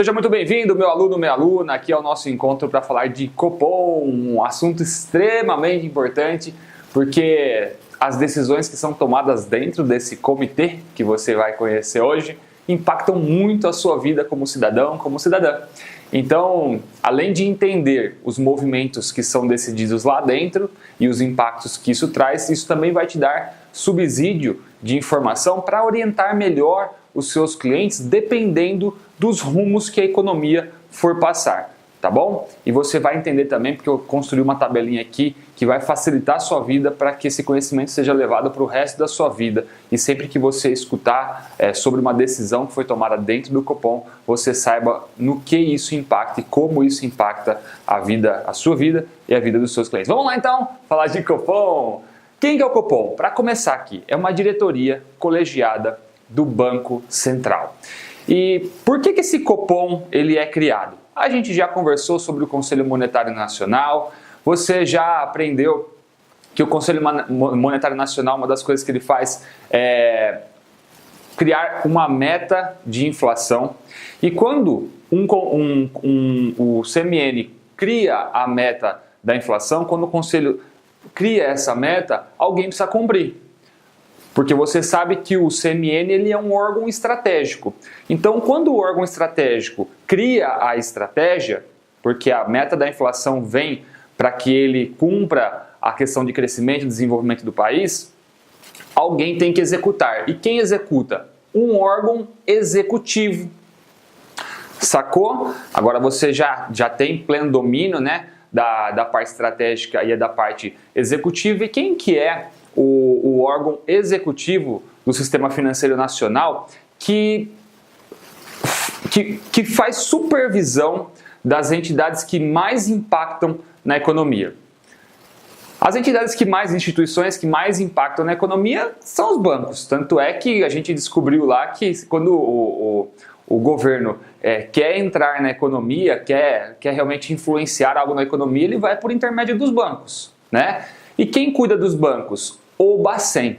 Seja muito bem-vindo, meu aluno, minha aluna. Aqui é o nosso encontro para falar de Copom, um assunto extremamente importante, porque as decisões que são tomadas dentro desse comitê que você vai conhecer hoje impactam muito a sua vida como cidadão, como cidadã. Então, além de entender os movimentos que são decididos lá dentro e os impactos que isso traz, isso também vai te dar subsídio de informação para orientar melhor os seus clientes dependendo dos rumos que a economia for passar, tá bom? E você vai entender também, porque eu construí uma tabelinha aqui que vai facilitar a sua vida para que esse conhecimento seja levado para o resto da sua vida. E sempre que você escutar sobre uma decisão que foi tomada dentro do Copom, você saiba no que isso impacta e como isso impacta a sua vida e a vida dos seus clientes. Vamos lá então falar de Copom. Quem que é o Copom? Para começar aqui, é uma diretoria colegiada do Banco Central. E por que esse Copom ele é criado? A gente já conversou sobre o Conselho Monetário Nacional, você já aprendeu que o Conselho Monetário Nacional, uma das coisas que ele faz é criar uma meta de inflação. E quando o CMN cria a meta da inflação, quando o Conselho cria essa meta, alguém precisa cumprir. Porque você sabe que o CMN ele é um órgão estratégico. Então, quando o órgão estratégico cria a estratégia, porque a meta da inflação vem para que ele cumpra a questão de crescimento e desenvolvimento do país, alguém tem que executar. E quem executa? Um órgão executivo. Sacou? Agora você já tem pleno domínio, né, da parte estratégica e da parte executiva. E quem que é o órgão executivo do Sistema Financeiro Nacional que faz supervisão das entidades que mais impactam na economia? As entidades instituições que mais impactam na economia são os bancos. Tanto é que a gente descobriu lá que quando o governo quer entrar na economia, quer realmente influenciar algo na economia, ele vai por intermédio dos bancos, né? E quem cuida dos bancos? O Bacen.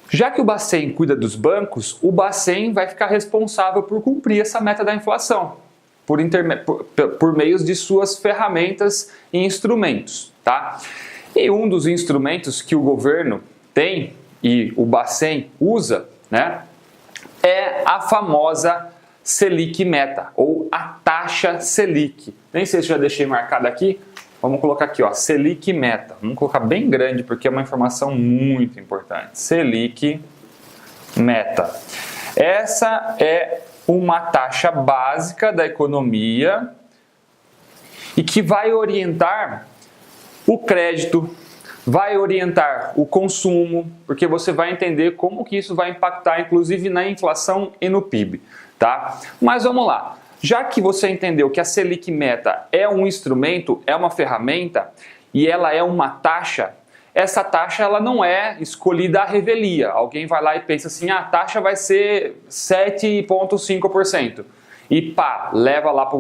Já que o Bacen cuida dos bancos, o Bacen vai ficar responsável por cumprir essa meta da inflação, por meio de suas ferramentas e instrumentos, tá? E um dos instrumentos que o governo tem e o Bacen usa, né, é a famosa Selic Meta, ou a taxa Selic. Nem sei se já deixei marcado aqui. Vamos colocar aqui, ó, Selic Meta. Vamos colocar bem grande porque é uma informação muito importante. Selic Meta. Essa é uma taxa básica da economia e que vai orientar o crédito, vai orientar o consumo, porque você vai entender como que isso vai impactar, inclusive, na inflação e no PIB, tá? Mas vamos lá. Já que você entendeu que a Selic Meta é um instrumento, é uma ferramenta e ela é uma taxa, essa taxa ela não é escolhida à revelia. Alguém vai lá e pensa assim, a taxa vai ser 7,5%. E pá, leva lá,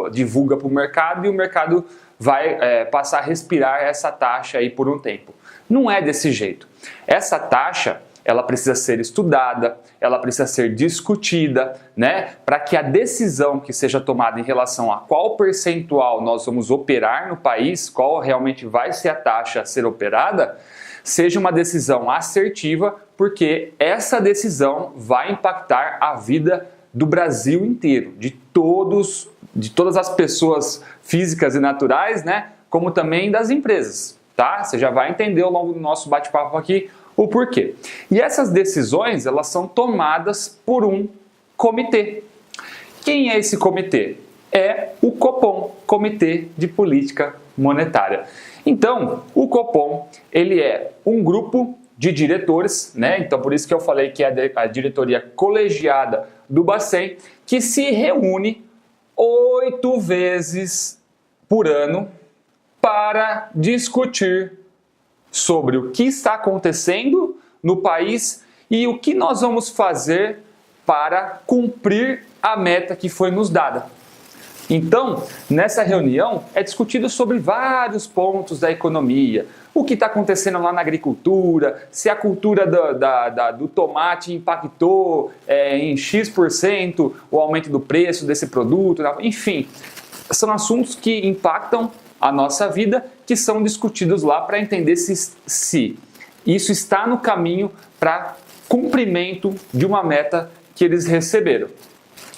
divulga para o mercado e o mercado vai passar a respirar essa taxa aí por um tempo. Não é desse jeito. Essa taxa, ela precisa ser estudada, ela precisa ser discutida, né? Para que a decisão que seja tomada em relação a qual percentual nós vamos operar no país, qual realmente vai ser a taxa a ser operada, seja uma decisão assertiva, porque essa decisão vai impactar a vida do Brasil inteiro, de todas as pessoas físicas e naturais, né? Como também das empresas, tá? Você já vai entender ao longo do nosso bate-papo aqui o porquê. E essas decisões, elas são tomadas por um comitê. Quem é esse comitê? É o Copom, Comitê de Política Monetária. Então, o Copom, ele é um grupo de diretores, né? Então, por isso que eu falei que é a diretoria colegiada do Bacen, que se reúne 8 vezes por ano para discutir sobre o que está acontecendo no país e o que nós vamos fazer para cumprir a meta que foi nos dada. Então, nessa reunião é discutido sobre vários pontos da economia, o que está acontecendo lá na agricultura, se a cultura do tomate impactou em X% o aumento do preço desse produto, enfim, são assuntos que impactam a nossa vida, que são discutidos lá para entender se isso está no caminho para cumprimento de uma meta que eles receberam.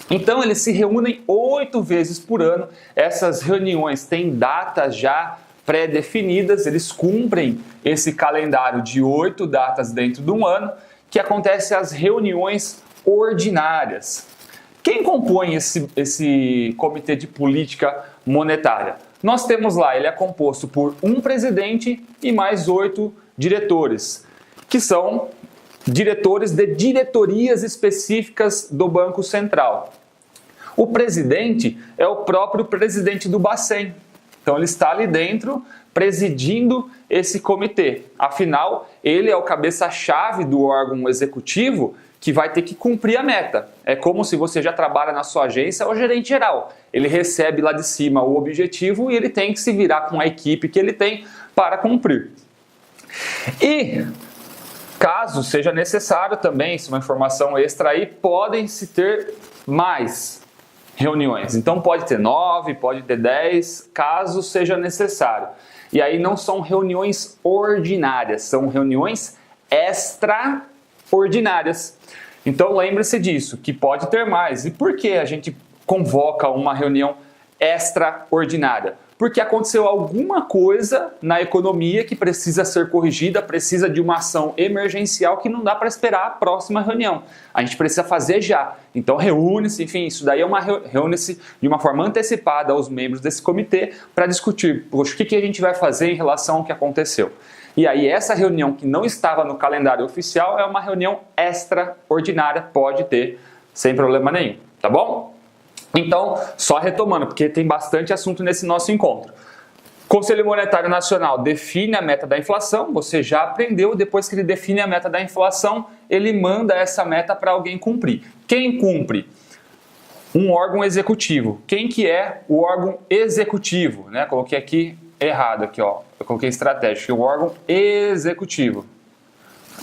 Então eles se reúnem 8 vezes por ano, essas reuniões têm datas já pré-definidas, eles cumprem esse calendário de 8 datas dentro de um ano, que acontecem as reuniões ordinárias. Quem compõe esse comitê de política monetária? Nós temos lá, ele é composto por um presidente e mais 8 diretores, que são diretores de diretorias específicas do Banco Central. O presidente é o próprio presidente do Bacen. Então ele está ali dentro presidindo esse comitê. Afinal, ele é o cabeça-chave do órgão executivo que vai ter que cumprir a meta. É como se você já trabalha na sua agência ou gerente geral. Ele recebe lá de cima o objetivo e ele tem que se virar com a equipe que ele tem para cumprir. E caso seja necessário também, se uma informação extra aí, podem-se ter mais reuniões. Então pode ter 9, pode ter 10, caso seja necessário. E aí não são reuniões ordinárias, são reuniões extraordinárias. Então lembre-se disso, que pode ter mais. E por que a gente convoca uma reunião extraordinária? Porque aconteceu alguma coisa na economia que precisa ser corrigida, precisa de uma ação emergencial que não dá para esperar a próxima reunião. A gente precisa fazer já. Então reúne-se, enfim, isso daí reúne-se de uma forma antecipada aos membros desse comitê para discutir, poxa, o que a gente vai fazer em relação ao que aconteceu. E aí essa reunião que não estava no calendário oficial é uma reunião extraordinária, pode ter, sem problema nenhum, tá bom? Então, só retomando, porque tem bastante assunto nesse nosso encontro. Conselho Monetário Nacional define a meta da inflação, você já aprendeu, depois que ele define a meta da inflação, ele manda essa meta para alguém cumprir. Quem cumpre? Um órgão executivo. Quem que é o órgão executivo? Né? Coloquei aqui errado, aqui, ó. Eu coloquei estratégico, o órgão executivo.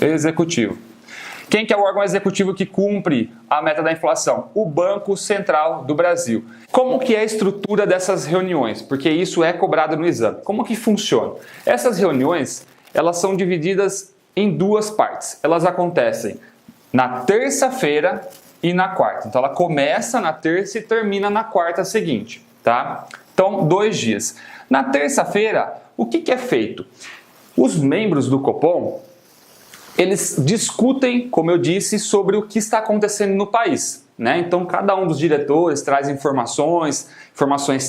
Executivo. Quem que é o órgão executivo que cumpre a meta da inflação? O Banco Central do Brasil. Como que é a estrutura dessas reuniões? Porque isso é cobrado no exame. Como que funciona? Essas reuniões, elas são divididas em 2 partes. Elas acontecem na terça-feira e na quarta. Então ela começa na terça e termina na quarta seguinte, tá? Então, 2 dias. Na terça-feira, o que é feito? Os membros do Copom, eles discutem, como eu disse, sobre o que está acontecendo no país, né? Então, cada um dos diretores traz informações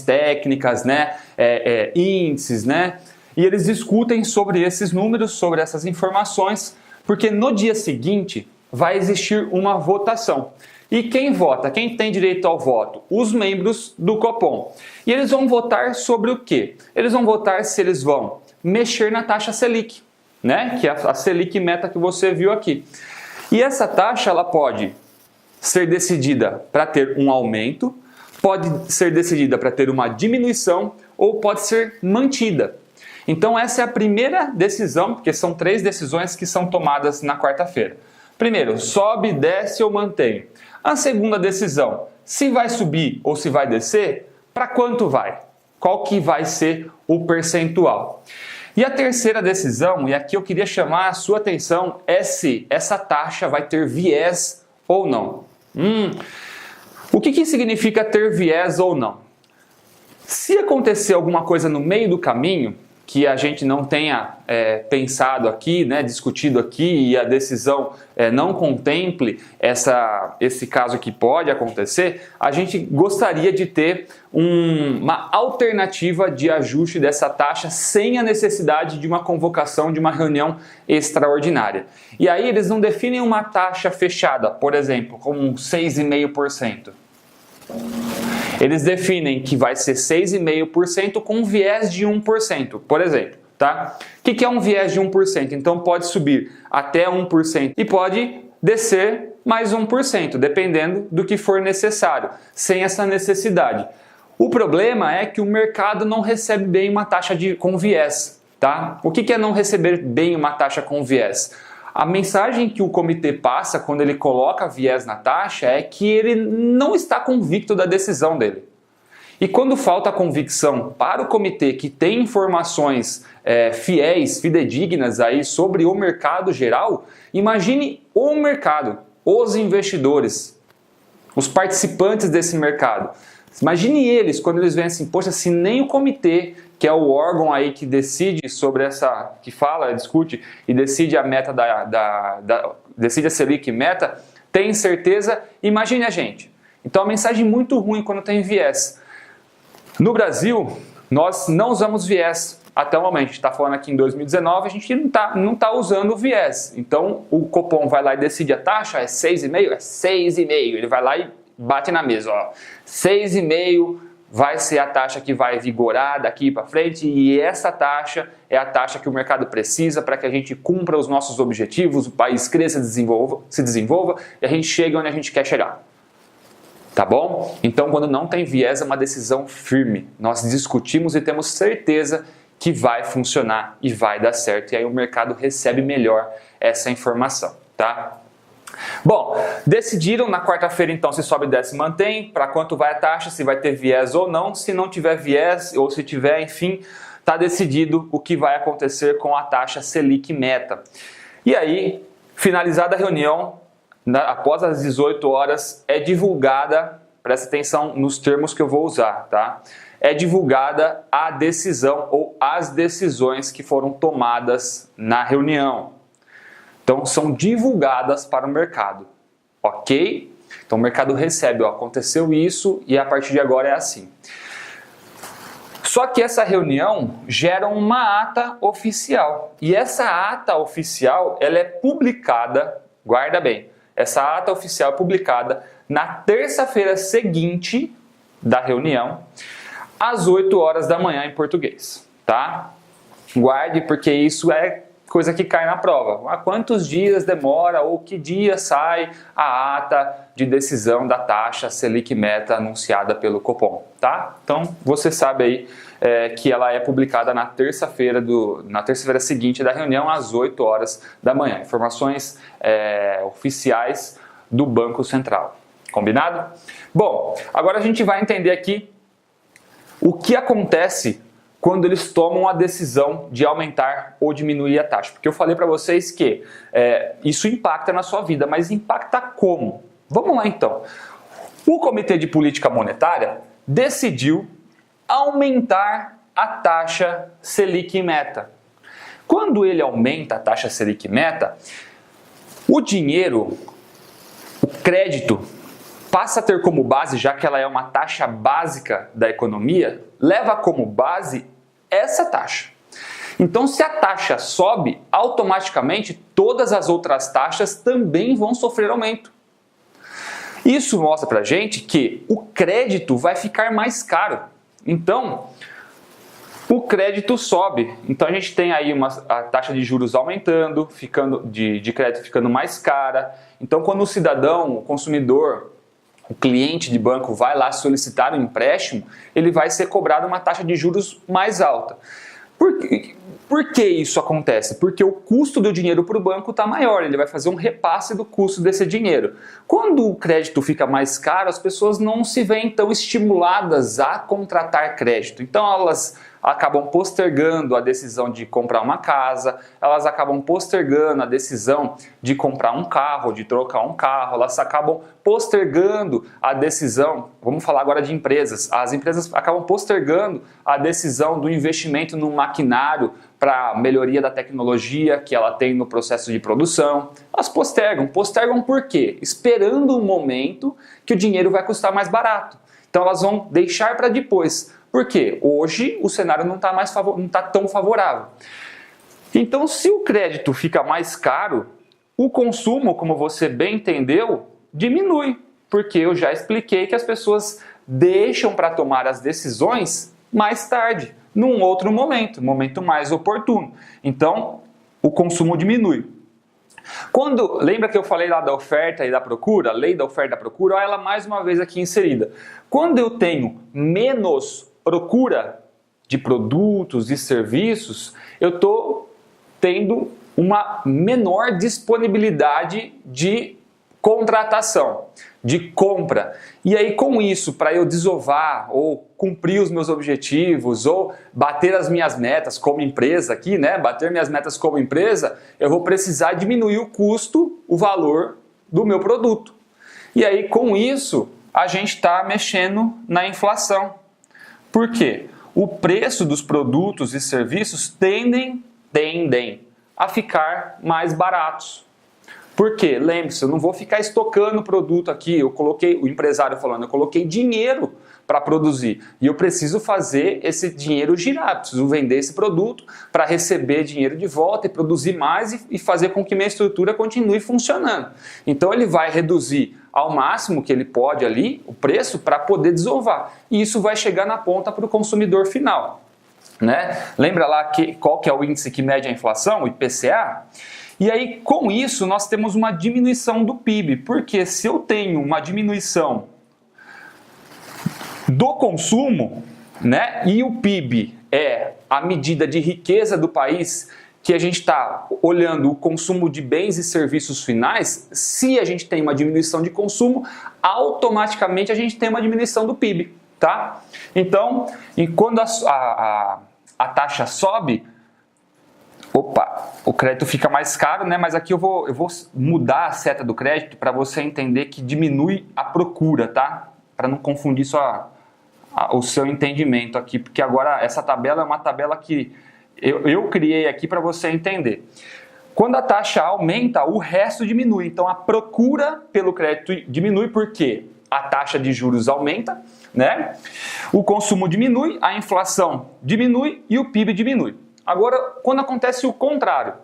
técnicas, né? Índices, né? E eles discutem sobre esses números, sobre essas informações, porque no dia seguinte vai existir uma votação. E quem vota? Quem tem direito ao voto? Os membros do Copom. E eles vão votar sobre o quê? Eles vão votar se eles vão mexer na taxa Selic, né? Que é a Selic meta que você viu aqui. E essa taxa ela pode ser decidida para ter um aumento, pode ser decidida para ter uma diminuição ou pode ser mantida. Então essa é a primeira decisão, porque são 3 decisões que são tomadas na quarta-feira. Primeiro, sobe, desce ou mantém. A segunda decisão, se vai subir ou se vai descer, para quanto vai? Qual que vai ser o percentual? E a terceira decisão, e aqui eu queria chamar a sua atenção, é se essa taxa vai ter viés ou não. O que significa ter viés ou não? Se acontecer alguma coisa no meio do caminho, que a gente não tenha pensado aqui, né, discutido aqui e a decisão não contemple esse caso que pode acontecer, a gente gostaria de ter uma alternativa de ajuste dessa taxa sem a necessidade de uma convocação de uma reunião extraordinária. E aí eles não definem uma taxa fechada, por exemplo, como 6,5%. Eles definem que vai ser 6,5% com viés de 1%, por exemplo, tá? O que é um viés de 1%? Então pode subir até 1% e pode descer mais 1%, dependendo do que for necessário, sem essa necessidade. O problema é que o mercado não recebe bem uma taxa com viés, Tá? O que é não receber bem uma taxa com viés? A mensagem que o comitê passa quando ele coloca viés na taxa é que ele não está convicto da decisão dele. E quando falta convicção para o comitê que tem informações fiéis, fidedignas aí sobre o mercado geral, imagine o mercado, os investidores, os participantes desse mercado. Imagine eles quando eles veem assim, poxa, se nem o comitê, que é o órgão aí que decide sobre essa, que fala, discute e decide a meta decide a Selic meta, tem certeza, imagine a gente. Então a mensagem muito ruim quando tem viés. No Brasil, nós não usamos viés até o momento. A gente está falando aqui em 2019, a gente não tá usando o viés. Então o Copom vai lá e decide a taxa, é 6,5? É 6,5. Ele vai lá e bate na mesa, ó. 6,5 vai ser a taxa que vai vigorar daqui para frente e essa taxa é a taxa que o mercado precisa para que a gente cumpra os nossos objetivos, o país cresça, se desenvolva e a gente chegue onde a gente quer chegar. Tá bom? Então, quando não tem viés, é uma decisão firme. Nós discutimos e temos certeza que vai funcionar e vai dar certo. E aí o mercado recebe melhor essa informação, tá? Bom, decidiram na quarta-feira então se sobe e desce e mantém, para quanto vai a taxa, se vai ter viés ou não. Se não tiver viés ou se tiver, enfim, está decidido o que vai acontecer com a taxa Selic meta. E aí, finalizada a reunião, após as 18 horas, é divulgada, presta atenção nos termos que eu vou usar, tá? É divulgada a decisão ou as decisões que foram tomadas na reunião. Então, são divulgadas para o mercado, ok? Então, o mercado recebe, ó, aconteceu isso e a partir de agora é assim. Só que essa reunião gera uma ata oficial. E essa ata oficial, ela é publicada, guarda bem, essa ata oficial é publicada na terça-feira seguinte da reunião, às 8 horas da manhã em português, tá? Guarde, porque isso é coisa que cai na prova. Há quantos dias demora ou que dia sai a ata de decisão da taxa Selic meta anunciada pelo Copom, tá? Então, você sabe aí que ela é publicada na terça-feira seguinte da reunião, às 8 horas da manhã. Informações oficiais do Banco Central. Combinado? Bom, agora a gente vai entender aqui o que acontece quando eles tomam a decisão de aumentar ou diminuir a taxa. Porque eu falei para vocês que isso impacta na sua vida, mas impacta como? Vamos lá então. O Comitê de Política Monetária decidiu aumentar a taxa Selic meta. Quando ele aumenta a taxa Selic meta, o dinheiro, o crédito, passa a ter como base, já que ela é uma taxa básica da economia, leva como base essa taxa. Então, se a taxa sobe, automaticamente todas as outras taxas também vão sofrer aumento. Isso mostra pra gente que o crédito vai ficar mais caro. Então, o crédito sobe. Então, a gente tem aí a taxa de juros aumentando, de crédito ficando mais cara. Então, quando o cidadão, o consumidor, o cliente de banco vai lá solicitar um empréstimo, ele vai ser cobrado uma taxa de juros mais alta. Por que isso acontece? Porque o custo do dinheiro para o banco está maior, ele vai fazer um repasse do custo desse dinheiro. Quando o crédito fica mais caro, as pessoas não se veem tão estimuladas a contratar crédito. Então elas acabam postergando a decisão de comprar uma casa, elas acabam postergando a decisão de comprar um carro, de trocar um carro, elas acabam postergando a decisão, vamos falar agora de empresas, as empresas acabam postergando a decisão do investimento no maquinário para melhoria da tecnologia que ela tem no processo de produção. Elas postergam por quê? Esperando um momento que o dinheiro vai custar mais barato. Então elas vão deixar para depois. Por quê? Hoje o cenário não está tão favorável. Então, se o crédito fica mais caro, o consumo, como você bem entendeu, diminui. Porque eu já expliquei que as pessoas deixam para tomar as decisões mais tarde, num outro momento mais oportuno. Então, o consumo diminui. Lembra que eu falei lá da oferta e da procura? A lei da oferta e da procura, olha ela mais uma vez aqui inserida. Quando eu tenho menos procura, de produtos e serviços, eu estou tendo uma menor disponibilidade de contratação, de compra. E aí com isso, para eu desovar ou cumprir os meus objetivos ou bater as minhas metas como empresa aqui, né? Bater minhas metas como empresa, eu vou precisar diminuir o custo, o valor do meu produto. E aí com isso, a gente está mexendo na inflação. Por quê? O preço dos produtos e serviços tendem a ficar mais baratos. Por quê? Lembre-se, eu não vou ficar estocando produto aqui, o empresário falando, eu coloquei dinheiro para produzir e eu preciso fazer esse dinheiro girar, preciso vender esse produto para receber dinheiro de volta e produzir mais e fazer com que minha estrutura continue funcionando. Então ele vai reduzir ao máximo que ele pode ali o preço para poder desovar e isso vai chegar na ponta para o consumidor final. Né? Lembra lá qual que é o índice que mede a inflação, o IPCA? E aí, com isso, nós temos uma diminuição do PIB, porque se eu tenho uma diminuição do consumo, né, e o PIB é a medida de riqueza do país, que a gente está olhando o consumo de bens e serviços finais, se a gente tem uma diminuição de consumo, automaticamente a gente tem uma diminuição do PIB, tá? Então, e quando a taxa sobe, o crédito fica mais caro, né? Mas aqui eu vou mudar a seta do crédito para você entender que diminui a procura, tá? Para não confundir o seu entendimento aqui, porque agora essa tabela é uma tabela que eu criei aqui para você entender. Quando a taxa aumenta, o resto diminui. Então a procura pelo crédito diminui porque a taxa de juros aumenta, né? O consumo diminui, a inflação diminui e o PIB diminui. Agora, quando acontece o contrário,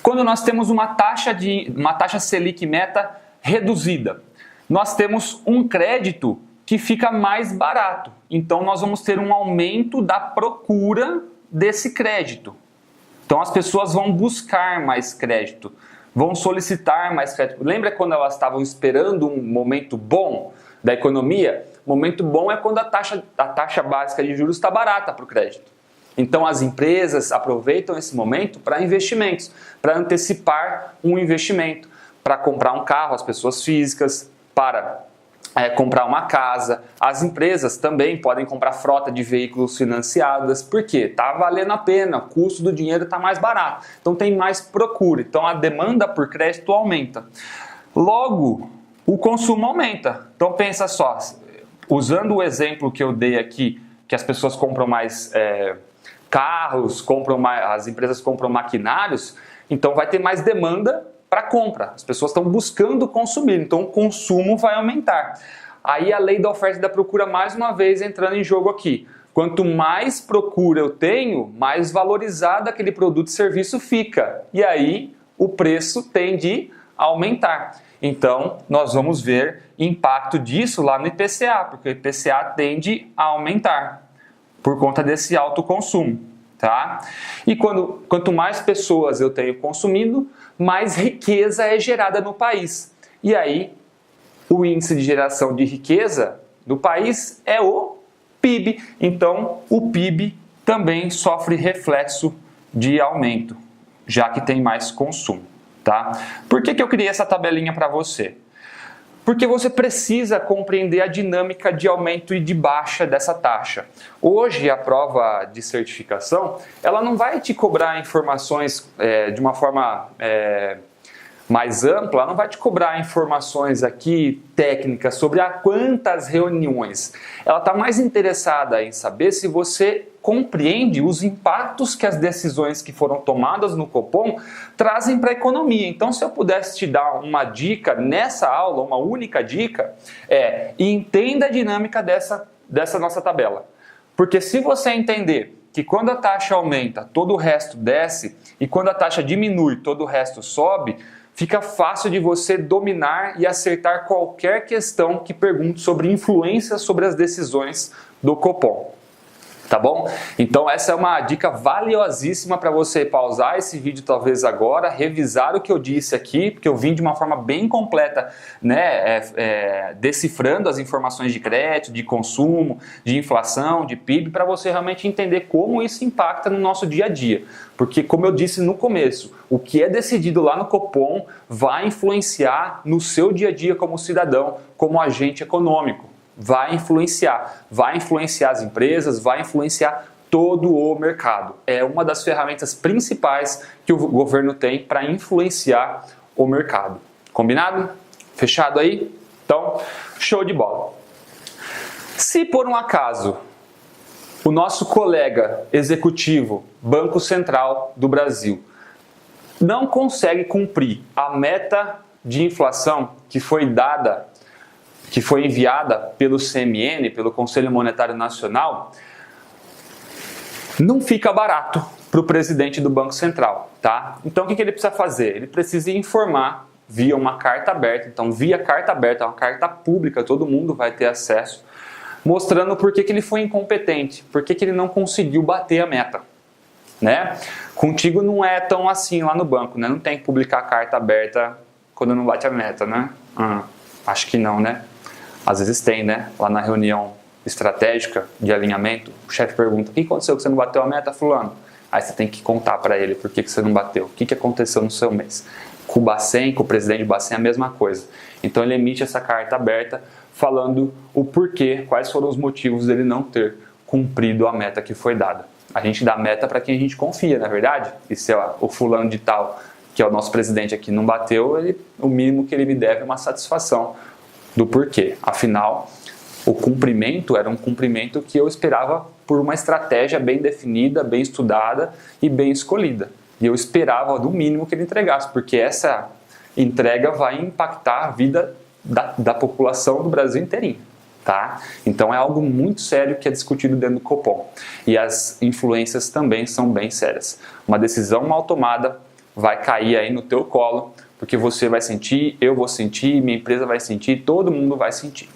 quando nós temos uma taxa Selic meta reduzida, nós temos um crédito que fica mais barato. Então, nós vamos ter um aumento da procura desse crédito. Então, as pessoas vão buscar mais crédito, vão solicitar mais crédito. Lembra quando elas estavam esperando um momento bom da economia? Momento bom é quando a taxa básica de juros está barata para o crédito. Então as empresas aproveitam esse momento para investimentos, para antecipar um investimento, para comprar um carro, as pessoas físicas, para comprar uma casa. As empresas também podem comprar frota de veículos financiadas, porque está valendo a pena, o custo do dinheiro está mais barato, então tem mais procura, então a demanda por crédito aumenta. Logo, o consumo aumenta. Então pensa só, usando o exemplo que eu dei aqui, que as pessoas compram mais carros, as empresas compram maquinários, então vai ter mais demanda para compra. As pessoas estão buscando consumir, então o consumo vai aumentar. Aí a lei da oferta e da procura mais uma vez entrando em jogo aqui. Quanto mais procura eu tenho, mais valorizado aquele produto e serviço fica. E aí o preço tende a aumentar. Então nós vamos ver impacto disso lá no IPCA, porque o IPCA tende a aumentar por conta desse alto consumo, tá? E quanto mais pessoas eu tenho consumindo, mais riqueza é gerada no país. E aí, o índice de geração de riqueza do país é o PIB. Então, o PIB também sofre reflexo de aumento, já que tem mais consumo, tá? Por que eu criei essa tabelinha para você? Porque você precisa compreender a dinâmica de aumento e de baixa dessa taxa. Hoje, a prova de certificação, ela não vai te cobrar informações de uma forma mais ampla, ela não vai te cobrar informações aqui técnicas sobre a quantas reuniões. Ela está mais interessada em saber se você compreende os impactos que as decisões que foram tomadas no Copom trazem para a economia. Então, se eu pudesse te dar uma dica nessa aula, uma única dica, entenda a dinâmica dessa nossa tabela. Porque se você entender que quando a taxa aumenta, todo o resto desce, e quando a taxa diminui, todo o resto sobe, fica fácil de você dominar e acertar qualquer questão que pergunte sobre influência sobre as decisões do Copom. Tá bom? Então essa é uma dica valiosíssima para você pausar esse vídeo talvez agora, revisar o que eu disse aqui, porque eu vim de uma forma bem completa, né, decifrando as informações de crédito, de consumo, de inflação, de PIB, para você realmente entender como isso impacta no nosso dia a dia. Porque como eu disse no começo, o que é decidido lá no Copom vai influenciar no seu dia a dia como cidadão, como agente econômico. Vai influenciar as empresas, vai influenciar todo o mercado. É uma das ferramentas principais que o governo tem para influenciar o mercado. Combinado? Fechado aí? Então, show de bola. Se por um acaso o nosso colega executivo, Banco Central do Brasil, não consegue cumprir a meta de inflação que foi enviada pelo CMN, pelo Conselho Monetário Nacional, não fica barato para o presidente do Banco Central, tá? Então o que ele precisa fazer? Ele precisa informar via uma carta aberta, então via carta aberta, uma carta pública, todo mundo vai ter acesso, mostrando por que ele foi incompetente, por que ele não conseguiu bater a meta, né? Contigo não é tão assim lá no banco, né? Não tem que publicar carta aberta quando não bate a meta, né? Acho que não, né? Às vezes tem, né? Lá na reunião estratégica de alinhamento, o chefe pergunta: o que aconteceu que você não bateu a meta, fulano? Aí você tem que contar para ele por que você não bateu, o que aconteceu no seu mês. Com o Bacen, com o presidente do Bacen, é a mesma coisa. Então ele emite essa carta aberta falando o porquê, quais foram os motivos dele não ter cumprido a meta que foi dada. A gente dá meta para quem a gente confia, não é verdade? E se o fulano de tal, que é o nosso presidente aqui, não bateu, o mínimo que ele me deve é uma satisfação do porquê. Afinal, o cumprimento era um cumprimento que eu esperava por uma estratégia bem definida, bem estudada e bem escolhida. E eu esperava do mínimo que ele entregasse, porque essa entrega vai impactar a vida da população do Brasil inteirinho. Tá? Então é algo muito sério que é discutido dentro do Copom. E as influências também são bem sérias. Uma decisão mal tomada vai cair aí no teu colo, porque você vai sentir, eu vou sentir, minha empresa vai sentir, todo mundo vai sentir.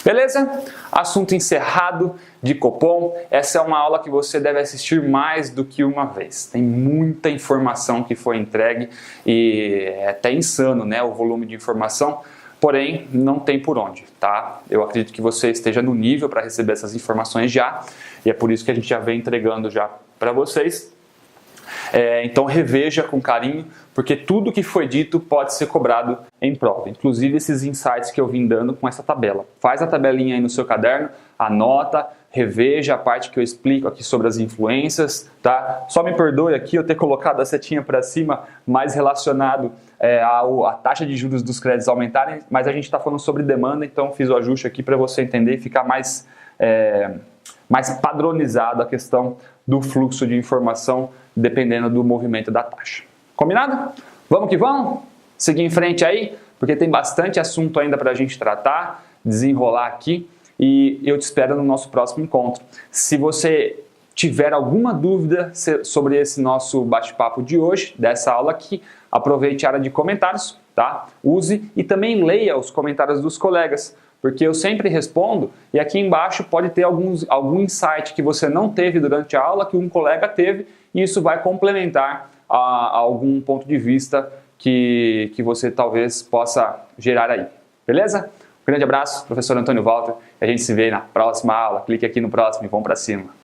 Beleza? Assunto encerrado de Copom. Essa é uma aula que você deve assistir mais do que uma vez. Tem muita informação que foi entregue e é até insano, né, o volume de informação. Porém, não tem por onde, tá? Eu acredito que você esteja no nível para receber essas informações já, e é por isso que a gente já vem entregando já para vocês. Então reveja com carinho, porque tudo que foi dito pode ser cobrado em prova. Inclusive esses insights que eu vim dando com essa tabela. Faz a tabelinha aí no seu caderno, anota, reveja a parte que eu explico aqui sobre as influências, tá? Só me perdoe aqui eu ter colocado a setinha para cima, mais relacionado à taxa de juros dos créditos aumentarem, mas a gente está falando sobre demanda, então fiz o ajuste aqui para você entender e ficar mais padronizado a questão do fluxo de informação dependendo do movimento da taxa. Combinado? Vamos que vamos? Seguir em frente aí, porque tem bastante assunto ainda para a gente tratar, desenrolar aqui, e eu te espero no nosso próximo encontro. Se você tiver alguma dúvida sobre esse nosso bate-papo de hoje, dessa aula aqui, aproveite a área de comentários, tá? Use e também leia os comentários dos colegas, porque eu sempre respondo e aqui embaixo pode ter algum insight que você não teve durante a aula, que um colega teve, e isso vai complementar a algum ponto de vista que você talvez possa gerar aí. Beleza? Um grande abraço, professor Antônio Walter, e a gente se vê na próxima aula. Clique aqui no próximo e vamos para cima.